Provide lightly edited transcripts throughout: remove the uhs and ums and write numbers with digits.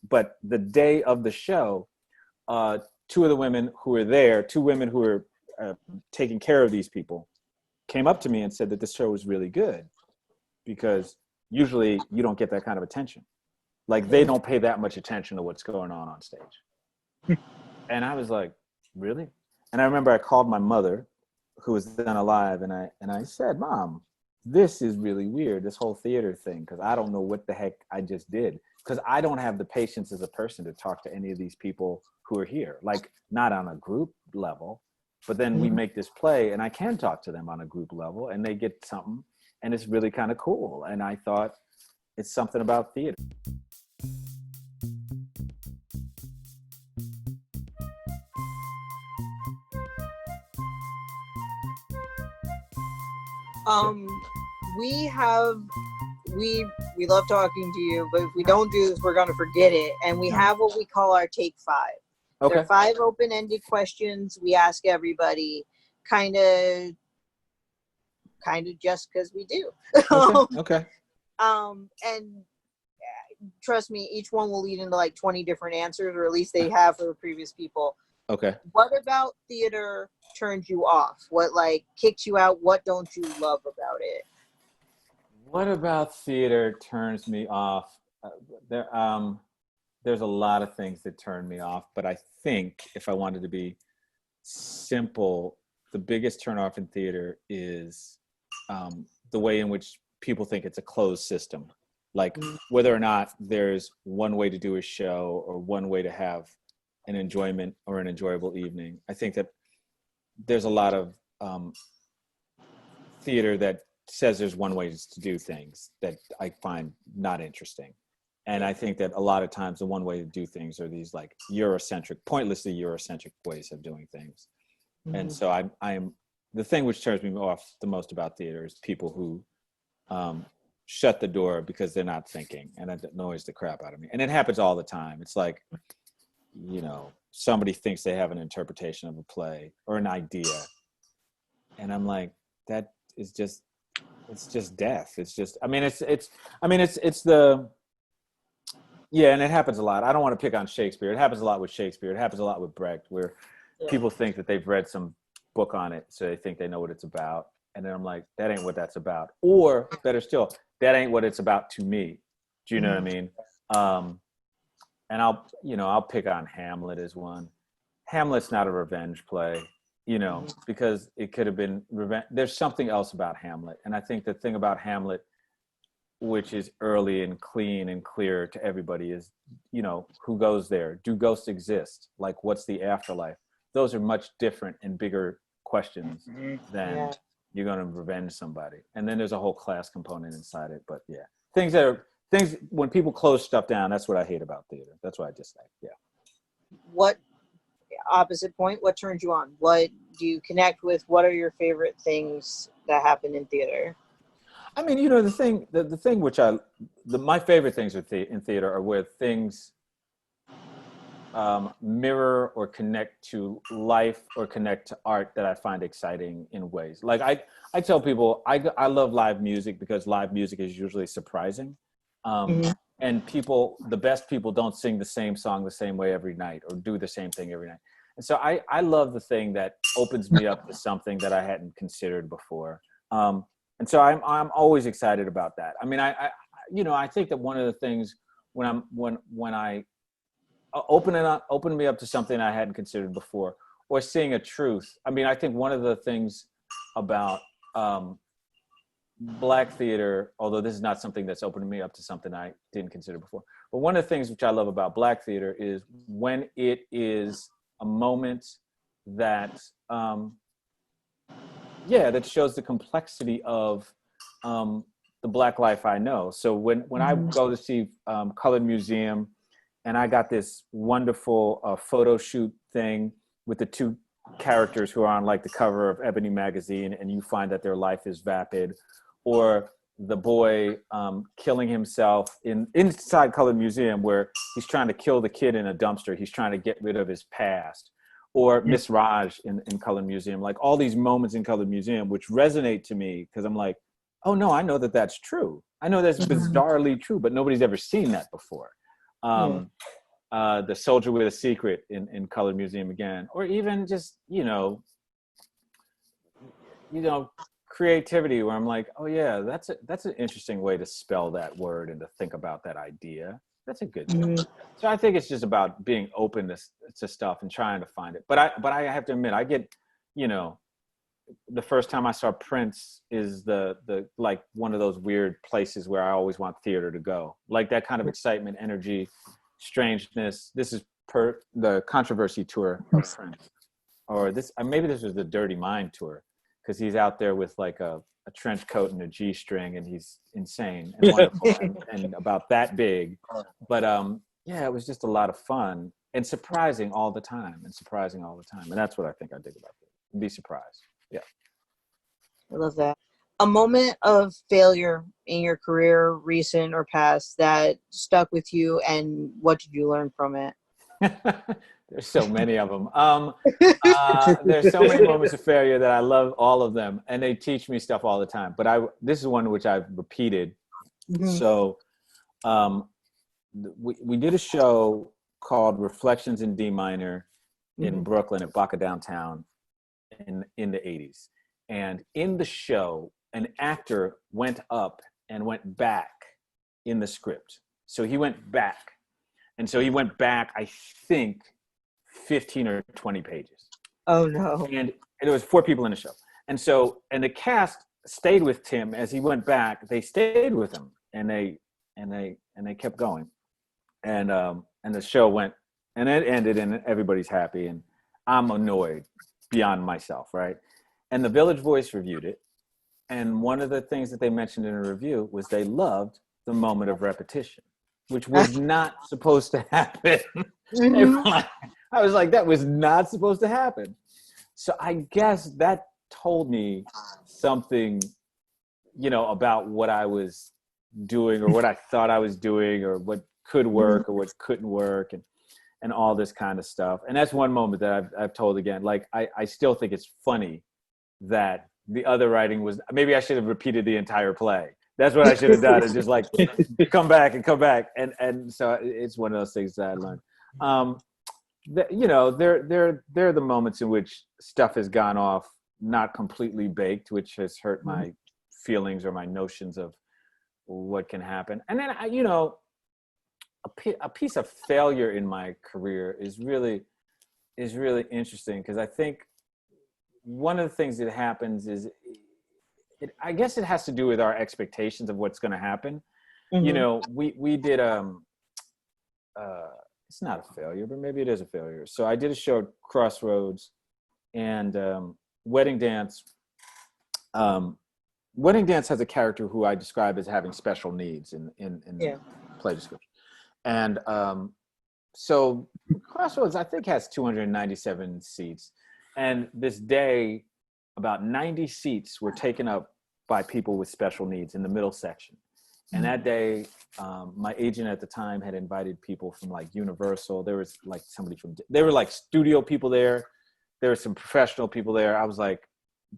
but the day of the show, two of the women who were there, two women who were taking care of these people, came up to me and said that this show was really good because usually you don't get that kind of attention. Like they don't pay that much attention to what's going on stage. And I was like, really? And I remember I called my mother, who was then alive, and I said, Mom, this is really weird, this whole theater thing, because I don't know what the heck I just did. Because I don't have the patience as a person to talk to any of these people who are here, like not on a group level, but then we make this play and I can talk to them on a group level and they get something and it's really kind of cool. And I thought it's something about theater. We love talking to you, but if we don't do this, we're going to forget it. And we have what we call our Take Five. Okay. There are 5 open-ended questions we ask everybody, kind of just because we do. Okay. And trust me, each one will lead into like 20 different answers, or at least they have for the previous people. Okay. What about theater turns you off? What like kicks you out? What don't you love about it? What about theater turns me off? There's a lot of things that turn me off, but I think if I wanted to be simple, the biggest turn off in theater is the way in which people think it's a closed system. Like whether or not there's one way to do a show or one way to have an enjoyment or an enjoyable evening. I think that there's a lot of theater that says there's one way to do things that I find not interesting. And I think that a lot of times the one way to do things are these like pointlessly Eurocentric ways of doing things. Mm-hmm. And so I'm the thing which turns me off the most about theater is people who shut the door because they're not thinking, and that annoys the crap out of me. And it happens all the time. It's like, you know, somebody thinks they have an interpretation of a play or an idea. And I'm like, that is just, it's just death. It's just, it's the, yeah, and it happens a lot. I don't want to pick on Shakespeare. It happens a lot with Shakespeare. It happens a lot with Brecht, where people think that they've read some book on it, so they think they know what it's about. And then I'm like, that ain't what that's about. Or better still, that ain't what it's about to me. Do you know what I mean? And I'll pick on Hamlet as one. Hamlet's not a revenge play, because it could have been revenge. There's something else about Hamlet. And I think the thing about Hamlet, which is early and clean and clear to everybody, is, who goes there? Do ghosts exist? Like, what's the afterlife? Those are much different and bigger questions than you're going to revenge somebody. And then there's a whole class component inside it. But yeah, things when people close stuff down, that's what I hate about theater. That's what I dislike. Yeah. What opposite point? What turns you on? What do you connect with? What are your favorite things that happen in theater? I mean, the thing which my favorite things in theater are where things mirror or connect to life or connect to art that I find exciting in ways. Like I tell people, I love live music because live music is usually surprising. And the best people don't sing the same song the same way every night or do the same thing every night. And so I love the thing that opens me up to something that I hadn't considered before. And so I'm always excited about that. I mean, I think that one of the things when I open me up to something I hadn't considered before, or seeing a truth. I mean, I think one of the things about Black theater, although this is not something that's opening me up to something I didn't consider before, but one of the things which I love about Black theater is when it is a moment that that shows the complexity of the Black life I know. So when I go to see Colored Museum, and I got this wonderful photo shoot thing with the 2 characters who are on like the cover of Ebony magazine, and you find that their life is vapid, or the boy killing himself inside Colored Museum, where he's trying to kill the kid in a dumpster. He's trying to get rid of his past. Or Miss Raj in Colored Museum, like all these moments in Colored Museum, which resonate to me because I'm like, oh no, I know that's true. I know that's bizarrely true, but nobody's ever seen that before. The Soldier with a Secret in Colored Museum again, or even just, creativity where I'm like, oh yeah, that's an interesting way to spell that word and to think about that idea. That's a good thing. Mhm. So I think it's just about being open to stuff and trying to find it. But I have to admit, I get, the first time I saw Prince is the like one of those weird places where I always want theater to go. Like that kind of excitement, energy, strangeness. This is per the Controversy tour of Prince, or maybe this was the Dirty Mind tour, because he's out there with like a trench coat and a G-string, and he's insane and wonderful and about that big. But yeah, it was just a lot of fun and surprising all the time, and that's what I think I dig about it. Be surprised. Yeah. I love that. A moment of failure in your career, recent or past, that stuck with you, and what did you learn from it? There's so many of them. There's so many moments of failure that I love all of them, and they teach me stuff all the time. But this is one which I've repeated. Mm-hmm. So we did a show called Reflections in D Minor in Brooklyn at Baca Downtown in the 80s. And in the show, an actor went up and went back in the script. So he went back. And so he went back, I think, 15 or 20 pages. Oh no. And there was 4 people in the show. And the cast stayed with Tim as he went back. They stayed with him, and they kept going. And the show went, and it ended, and everybody's happy, and I'm annoyed beyond myself, right? And the Village Voice reviewed it, and one of the things that they mentioned in a review was they loved the moment of repetition, which was not supposed to happen. I was like, that was not supposed to happen. So I guess that told me something, about what I was doing, or what I thought I was doing, or what could work or what couldn't work, and all this kind of stuff. And that's one moment that I've told again. Like, I still think it's funny that the other writing was, maybe I should have repeated the entire play. That's what I should have done, is just like come back. And so it's one of those things that I learned. There are the moments in which stuff has gone off not completely baked, which has hurt my feelings or my notions of what can happen. And then a piece of failure in my career is really interesting, because I think one of the things that happens is, I guess it has to do with our expectations of what's going to happen. We did it's not a failure, but maybe it is a failure. So I did a show at Crossroads, and Wedding Dance. Wedding Dance has a character who I describe as having special needs in play description. And so Crossroads, I think, has 297 seats. And this day, about 90 seats were taken up by people with special needs in the middle section. And that day, my agent at the time had invited people from like Universal. There was like there were like studio people there. There were some professional people there. I was like,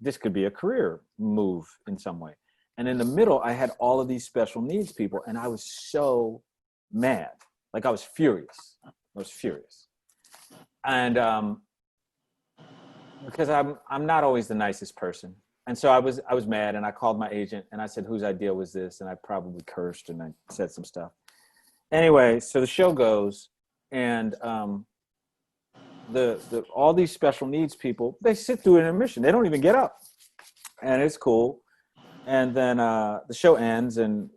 this could be a career move in some way. And in the middle, I had all of these special needs people, and I was so mad. Like, I was furious. And because I'm not always the nicest person. And so I was mad, and I called my agent, and I said, whose idea was this? And I probably cursed, and I said some stuff. Anyway, so the show goes, and all these special needs people, they sit through an intermission. They don't even get up, and it's cool. And then the show ends, and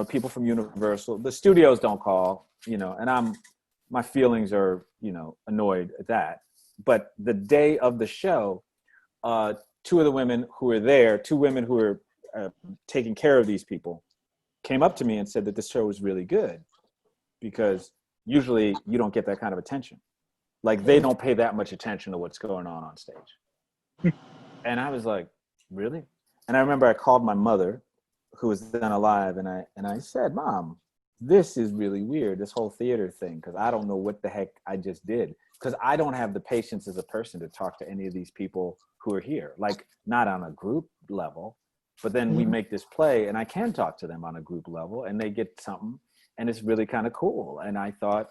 people from Universal, the studios don't call, and my feelings are annoyed at that. But the day of the show, 2 of the women who were there, 2 women who were taking care of these people, came up to me and said that this show was really good, because usually you don't get that kind of attention. Like, they don't pay that much attention to what's going on stage. And I was like, really? And I remember I called my mother, who was then alive, and I said, Mom, this is really weird, this whole theater thing, because I don't know what the heck I just did. Because I don't have the patience as a person to talk to any of these people who are here, like, not on a group level, but then we make this play, and I can talk to them on a group level, and they get something, and it's really kind of cool. And I thought,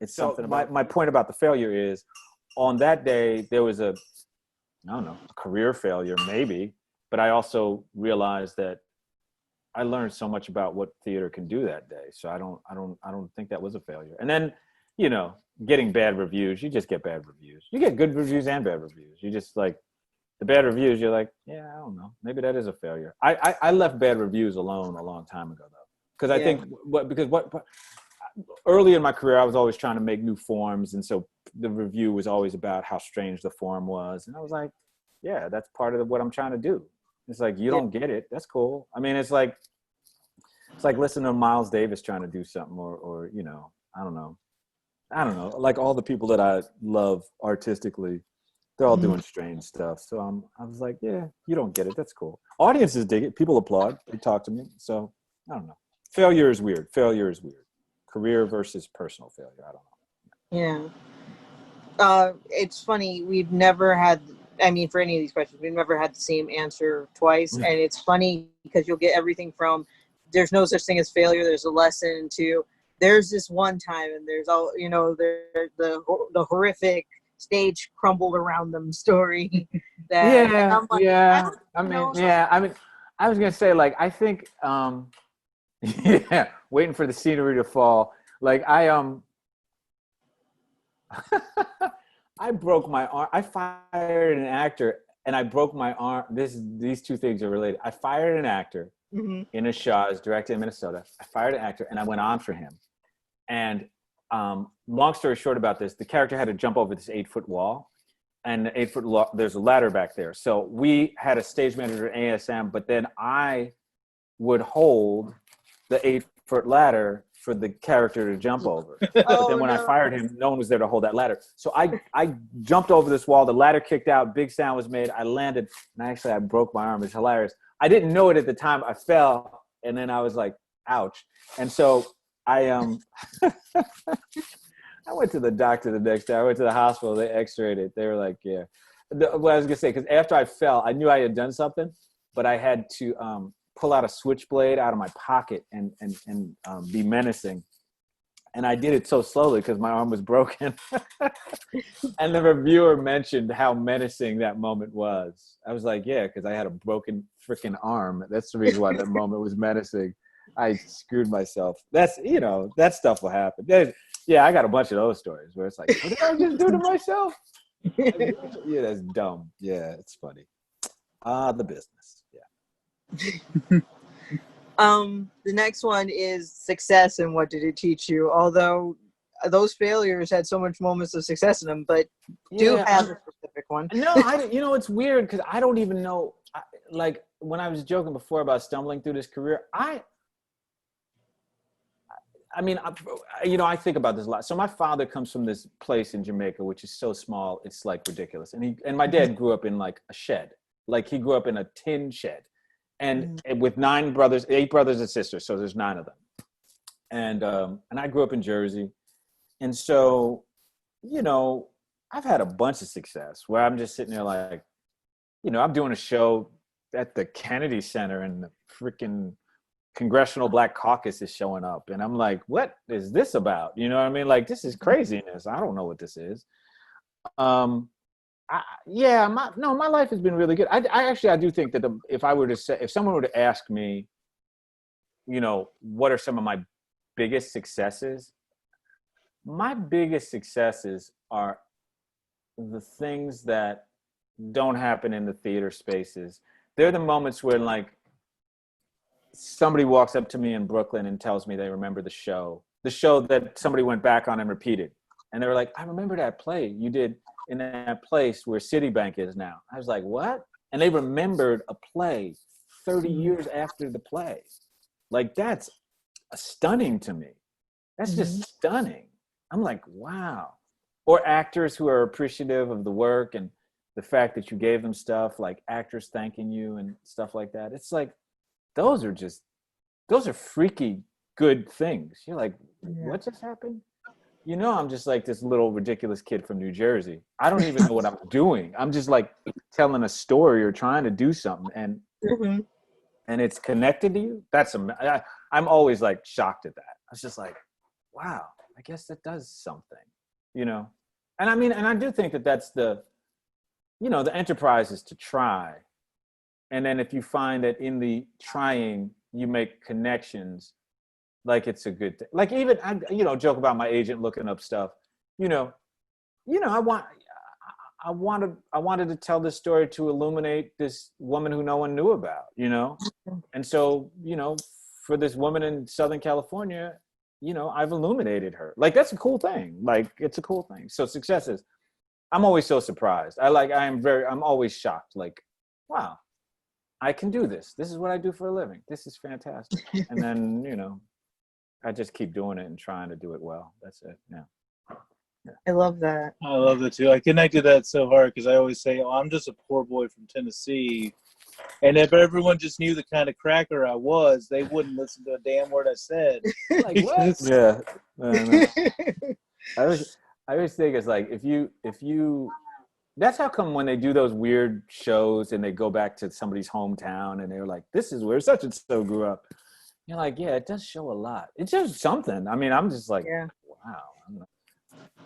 It's something about my point about the failure is on that day, there was I don't know, a career failure maybe, but I also realized that I learned so much about what theater can do that day. So I don't think that was a failure. And then, you know, getting bad reviews, you just get bad reviews. You get good reviews and bad reviews. You just like the bad reviews, you're like, yeah, I don't know. Maybe that is a failure. I left bad reviews alone a long time ago though. Because I think early in my career, I was always trying to make new forms. And so the review was always about how strange the form was. And I was like, yeah, that's part of what I'm trying to do. It's like, you don't get it. That's cool. I mean, it's like listening to Miles Davis trying to do something or, you know, I don't know. Like all the people that I love artistically, they're all doing strange stuff. So I was like, yeah, you don't get it. That's cool. Audiences dig it. People applaud. They talk to me. So I don't know. Failure is weird. Career versus personal failure. I don't know. Yeah. It's funny. We've never had, I mean, for any of these questions, we've never had the same answer twice. And it's funny because you'll get everything from there's no such thing as failure. There's a lesson to there's this one time and there's all, you know, the horrific stage crumbled around them story that I mean, I was going to say, like, I think, waiting for the scenery to fall. Like I broke my arm. I fired an actor and I broke my arm. These two things are related. I fired an actor in a show. I was directed in Minnesota. I fired an actor and I went on for him. And long story short about this, the character had to jump over this 8-foot wall, and the 8-foot wall, there's a ladder back there. So we had a stage manager at ASM, but then I would hold the 8-foot ladder for the character to jump over. But then when I fired him, no one was there to hold that ladder. So I jumped over this wall, the ladder kicked out, big sound was made, I landed, and I broke my arm. It's hilarious. I didn't know it at the time. I fell, and then I was like, ouch. And so I went to the doctor the next day. I went to the hospital. They x-rayed it. They were like, yeah. What I was going to say, because after I fell, I knew I had done something, but I had to pull out a switchblade out of my pocket and be menacing. And I did it so slowly because my arm was broken. And the reviewer mentioned how menacing that moment was. I was like, yeah, because I had a broken freaking arm. That's the reason why that moment was menacing. I screwed myself. That's, you know, that stuff will happen. I got a bunch of those stories where it's like, what did I just do to myself? Yeah, that's dumb. Yeah, it's funny. The business. Yeah. The next one is success and what did it teach you? Although those failures had so much moments of success in them, but do have a specific one. No, you know, it's weird because I don't even know. Like when I was joking before about stumbling through this career, I mean, you know, I think about this a lot. So my father comes from this place in Jamaica, which is so small, it's like ridiculous. And my dad grew up in like a shed. Like he grew up in a tin shed. And with 8 brothers and sisters, so there's 9 of them. And I grew up in Jersey. And so, you know, I've had a bunch of success where I'm just sitting there like, you know, I'm doing a show at the Kennedy Center and the freaking Congressional Black Caucus is showing up. And I'm like, what is this about? You know what I mean? Like, this is craziness. I don't know what this is. My life has been really good. I do think that if someone were to ask me, you know, what are some of my biggest successes? My biggest successes are the things that don't happen in the theater spaces. They're the moments where like somebody walks up to me in Brooklyn and tells me they remember the show that somebody went back on and repeated. And they were like, I remember that play you did in that place where Citibank is now. I was like, what? And they remembered a play 30 years after the play. Like, that's stunning to me. That's just stunning. I'm like, wow. Or actors who are appreciative of the work and the fact that you gave them stuff, like actors thanking you and stuff like that. It's like, those are freaky good things. You're like, what just happened? You know, I'm just like this little ridiculous kid from New Jersey. I don't even know what I'm doing. I'm just like telling a story or trying to do something, and it's connected to you. I'm always like shocked at that. I was just like, wow, I guess that does something, you know? And I mean, and I do think that that's the, you know, the enterprise is to try. And then if you find that in the trying, you make connections, like it's a good thing. Like even, I, you know, joke about my agent looking up stuff, you know, I wanted to tell this story to illuminate this woman who no one knew about, you know? And so, you know, for this woman in Southern California, you know, I've illuminated her. Like, that's a cool thing. Like, it's a cool thing. So success is, I'm always so surprised. I'm always shocked. Like, wow, I can do this. This is what I do for a living. This is fantastic. And then, you know, I just keep doing it and trying to do it well. That's it. Yeah. I love that. I love that too. I connected that so hard because I always say, "Oh, I'm just a poor boy from Tennessee," and if everyone just knew the kind of cracker I was, they wouldn't listen to a damn word I said. Like, what? Yeah. I always think it's like if you that's how come when they do those weird shows and they go back to somebody's hometown and they're like, this is where such and so grew up. You're like, yeah, it does show a lot. It's just something. I mean, I'm just like, wow.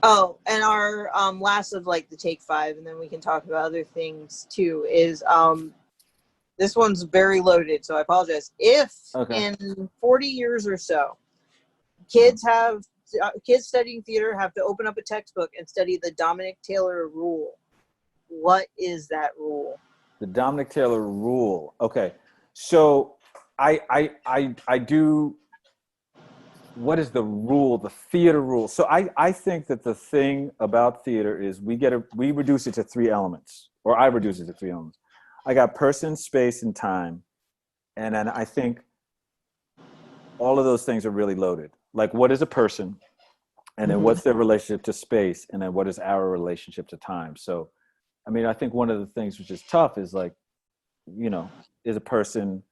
Oh, and our last of like the take 5, and then we can talk about other things too, is this one's very loaded, so I apologize. If in 40 years or so, kids studying theater have to open up a textbook and study the Dominic Taylor rule, what is that rule? The Dominic Taylor rule. Okay. So I do, what is the rule, the theater rule? So I think that the thing about theater is we reduce it to 3 elements, or I reduce it to 3 elements. I got person, space, and time. And then I think all of those things are really loaded. Like, what is a person? And then what's their relationship to space? And then what is our relationship to time? So, I mean, I think one of the things which is tough is like, you know, is a person,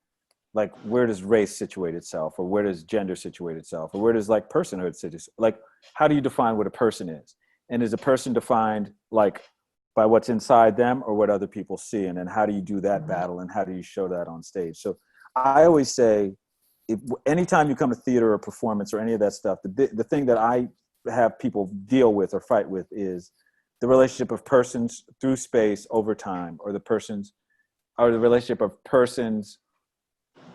like, where does race situate itself, or where does gender situate itself, or where does like personhood situate? Like, how do you define what a person is? And is a person defined like by what's inside them or what other people see? And then how do you do that battle, and how do you show that on stage? So I always say, anytime you come to theater or performance or any of that stuff, the thing that I have people deal with or fight with is the relationship of persons through space over time, or the relationship of persons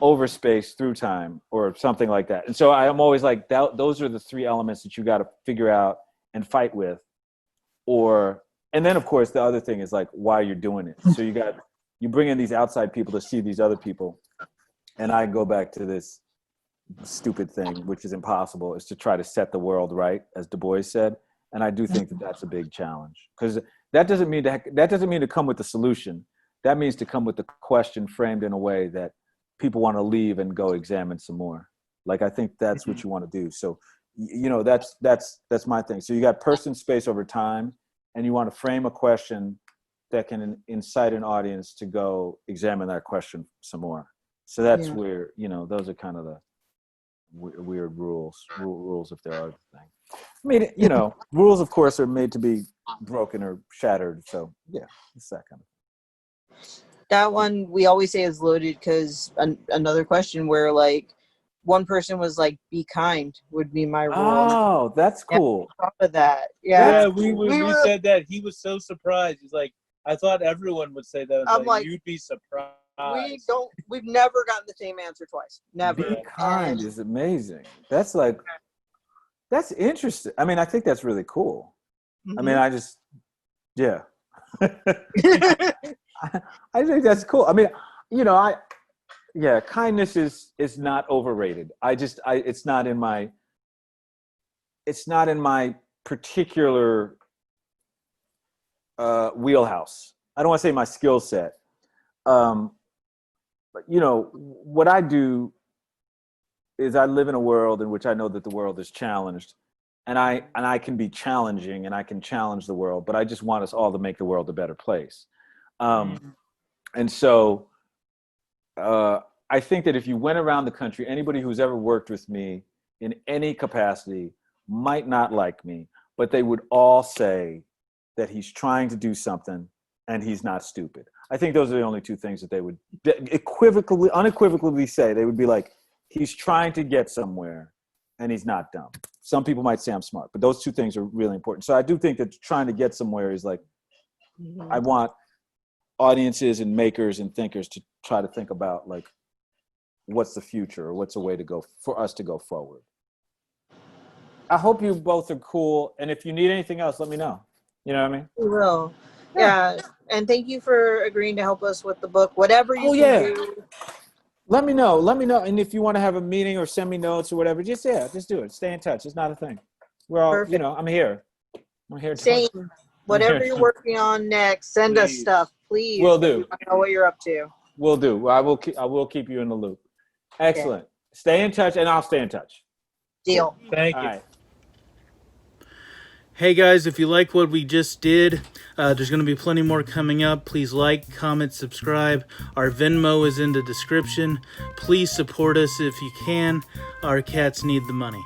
over space through time, or something like that. And so I'm always like, those are the 3 elements that you got to figure out and fight with. And then of course the other thing is like why you're doing it. So you bring in these outside people to see these other people. And I go back to this stupid thing, which is impossible, is to try to set the world right, as Du Bois said. And I do think that that's a big challenge, because that doesn't mean to come with the solution. That means to come with the question framed in a way that people want to leave and go examine some more. Like, I think that's what you want to do. So, you know, that's my thing. So you got person, space over time, and you want to frame a question that can incite an audience to go examine that question some more. So that's where, you know, those are kind of the weird rules if there are the thing. I mean, you know, rules of course are made to be broken or shattered. So yeah, it's that kind of thing. That one we always say is loaded, because another question where like one person was like, be kind would be my rule. Oh, that's cool. On top of that. Yeah, we said that. He was so surprised. He's like, I thought everyone would say that. I'm like, you'd be surprised. We've never gotten the same answer twice. Never. Be kind is amazing. That's like, that's interesting. I mean, I think that's really cool. I mean, I just, yeah. I think that's cool. I mean, you know, kindness is not overrated. It's not in my particular wheelhouse. I don't want to say my skill set. But you know, what I do is I live in a world in which I know that the world is challenged, and I can be challenging, and I can challenge the world, but I just want us all to make the world a better place. And so I think that if you went around the country, anybody who's ever worked with me in any capacity might not like me, but they would all say that he's trying to do something and he's not stupid. I think those are the only 2 things that they would unequivocally say. They would be like, he's trying to get somewhere and he's not dumb. Some people might say I'm smart, but those two things are really important. So I do think that trying to get somewhere is like, I want audiences and makers and thinkers to try to think about like, what's the future or what's a way to go for us to go forward. I hope you both are cool. And if you need anything else, let me know. You know what I mean? We will. Yeah. And thank you for agreeing to help us with the book. Whatever you can do. Let me know. And if you want to have a meeting or send me notes or whatever, just do it. Stay in touch. It's not a thing. We're all, Perfect. I'm here. I'm here. Same. Whatever you're working on next, send us stuff, please. Will do. I know what you're up to. Will do. I will keep you in the loop. Excellent. Stay in touch, and I'll stay in touch. Deal. Thank you. All right. Hey guys, if you like what we just did, there's going to be plenty more coming up. Please like, comment, subscribe. Our Venmo is in the description. Please support us if you can. Our cats need the money.